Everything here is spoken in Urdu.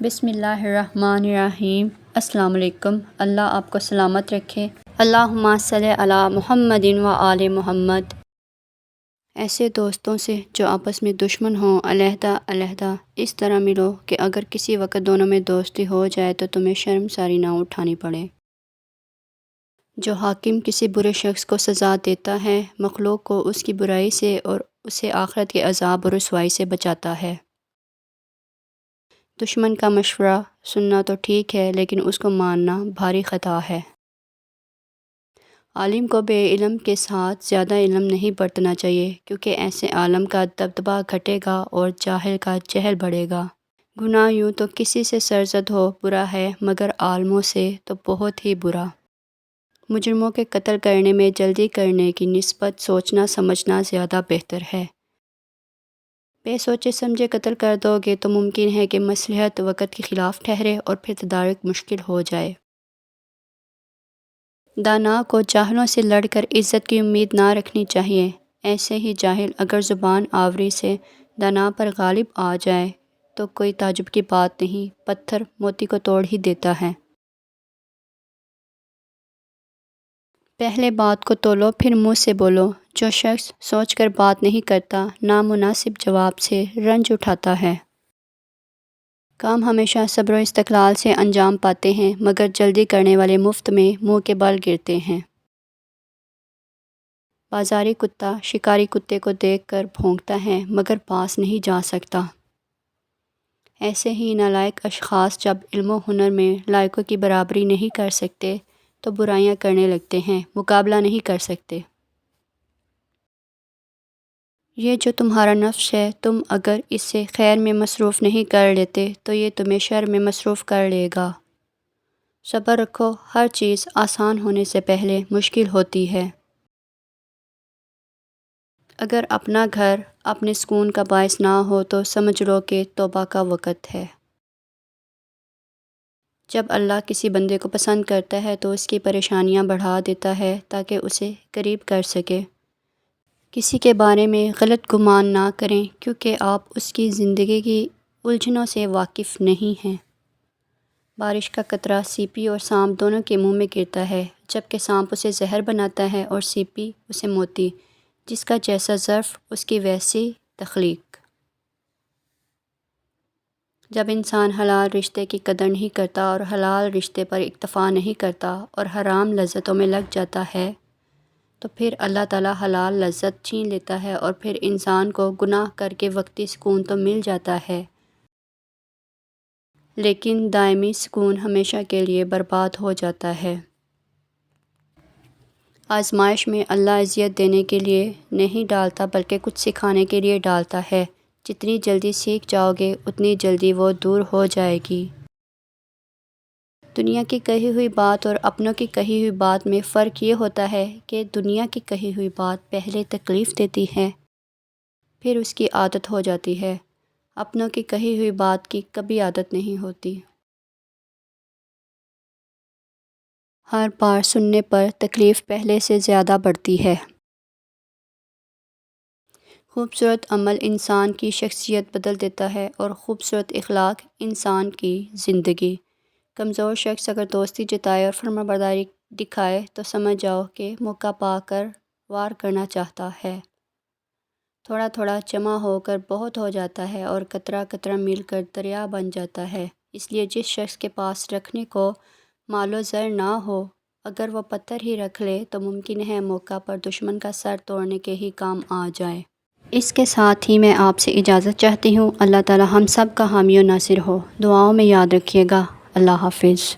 بسم اللہ الرحمن الرحیم۔ السلام علیکم۔ اللہ آپ کو سلامت رکھے۔ اللہم صلی علی محمد و آل محمد۔ ایسے دوستوں سے جو آپس میں دشمن ہوں علیحدہ علیحدہ اس طرح ملو کہ اگر کسی وقت دونوں میں دوستی ہو جائے تو تمہیں شرمساری نہ اٹھانی پڑے۔ جو حاکم کسی برے شخص کو سزا دیتا ہے مخلوق کو اس کی برائی سے اور اسے آخرت کے عذاب اور رسوائی سے بچاتا ہے۔ دشمن کا مشورہ سننا تو ٹھیک ہے لیکن اس کو ماننا بھاری خطا ہے۔ عالم کو بے علم کے ساتھ زیادہ علم نہیں برتنا چاہیے کیونکہ ایسے عالم کا دبدبہ گھٹے گا اور جاہل کا جہل بڑھے گا۔ گناہ یوں تو کسی سے سرزد ہو برا ہے مگر عالموں سے تو بہت ہی برا۔ مجرموں کے قتل کرنے میں جلدی کرنے کی نسبت سوچنا سمجھنا زیادہ بہتر ہے۔ بے سوچے سمجھے قتل کر دو گے تو ممکن ہے کہ مصلحت وقت کے خلاف ٹھہرے اور پھر تدارک مشکل ہو جائے۔ دانا کو جاہلوں سے لڑ کر عزت کی امید نہ رکھنی چاہیے۔ ایسے ہی جاہل اگر زبان آوری سے دانا پر غالب آ جائے تو کوئی تعجب کی بات نہیں، پتھر موتی کو توڑ ہی دیتا ہے۔ پہلے بات کو تولو پھر منہ سے بولو۔ جو شخص سوچ کر بات نہیں کرتا نامناسب جواب سے رنج اٹھاتا ہے۔ کام ہمیشہ صبر و استقلال سے انجام پاتے ہیں مگر جلدی کرنے والے مفت میں منہ کے بل گرتے ہیں۔ بازاری کتا شکاری کتے کو دیکھ کر بھونکتا ہے مگر پاس نہیں جا سکتا۔ ایسے ہی نالائق اشخاص جب علم و ہنر میں لائقوں کی برابری نہیں کر سکتے تو برائیاں کرنے لگتے ہیں، مقابلہ نہیں کر سکتے۔ یہ جو تمہارا نفس ہے تم اگر اس سے خیر میں مصروف نہیں کر لیتے تو یہ تمہیں شر میں مصروف کر لے گا۔ صبر رکھو، ہر چیز آسان ہونے سے پہلے مشکل ہوتی ہے۔ اگر اپنا گھر اپنے سکون کا باعث نہ ہو تو سمجھ لو کہ توبہ کا وقت ہے۔ جب اللہ کسی بندے کو پسند کرتا ہے تو اس کی پریشانیاں بڑھا دیتا ہے تاکہ اسے قریب کر سکے۔ کسی کے بارے میں غلط گمان نہ کریں کیونکہ آپ اس کی زندگی کی الجھنوں سے واقف نہیں ہیں۔ بارش کا قطرہ سیپی اور سانپ دونوں کے منہ میں گرتا ہے جبکہ سانپ اسے زہر بناتا ہے اور سیپی اسے موتی، جس کا جیسا ظرف اس کی ویسی تخلیق۔ جب انسان حلال رشتے کی قدر نہیں کرتا اور حلال رشتے پر اکتفا نہیں کرتا اور حرام لذتوں میں لگ جاتا ہے تو پھر اللہ تعالیٰ حلال لذت چھین لیتا ہے اور پھر انسان کو گناہ کر کے وقتی سکون تو مل جاتا ہے لیکن دائمی سکون ہمیشہ کے لیے برباد ہو جاتا ہے۔ آزمائش میں اللہ اذیت دینے کے لیے نہیں ڈالتا بلکہ کچھ سکھانے کے لیے ڈالتا ہے۔ جتنی جلدی سیکھ جاؤ گے اتنی جلدی وہ دور ہو جائے گی۔ دنیا کی کہی ہوئی بات اور اپنوں کی کہی ہوئی بات میں فرق یہ ہوتا ہے کہ دنیا کی کہی ہوئی بات پہلے تکلیف دیتی ہے پھر اس کی عادت ہو جاتی ہے، اپنوں کی کہی ہوئی بات کی کبھی عادت نہیں ہوتی۔ ہر بار سننے پر تکلیف پہلے سے زیادہ بڑھتی ہے۔ خوبصورت عمل انسان کی شخصیت بدل دیتا ہے اور خوبصورت اخلاق انسان کی زندگی۔ کمزور شخص اگر دوستی جتائے اور فرمانبرداری دکھائے تو سمجھ جاؤ کہ موقع پا کر وار کرنا چاہتا ہے۔ تھوڑا تھوڑا جمع ہو کر بہت ہو جاتا ہے اور قطرہ قطرہ مل کر دریا بن جاتا ہے۔ اس لیے جس شخص کے پاس رکھنے کو مال و زر نہ ہو اگر وہ پتھر ہی رکھ لے تو ممکن ہے موقع پر دشمن کا سر توڑنے کے ہی کام آ جائے۔ اس کے ساتھ ہی میں آپ سے اجازت چاہتی ہوں۔ اللہ تعالی ہم سب کا حامی و ناصر ہو۔ دعاؤں میں یاد رکھیے گا۔ اللہ حافظ۔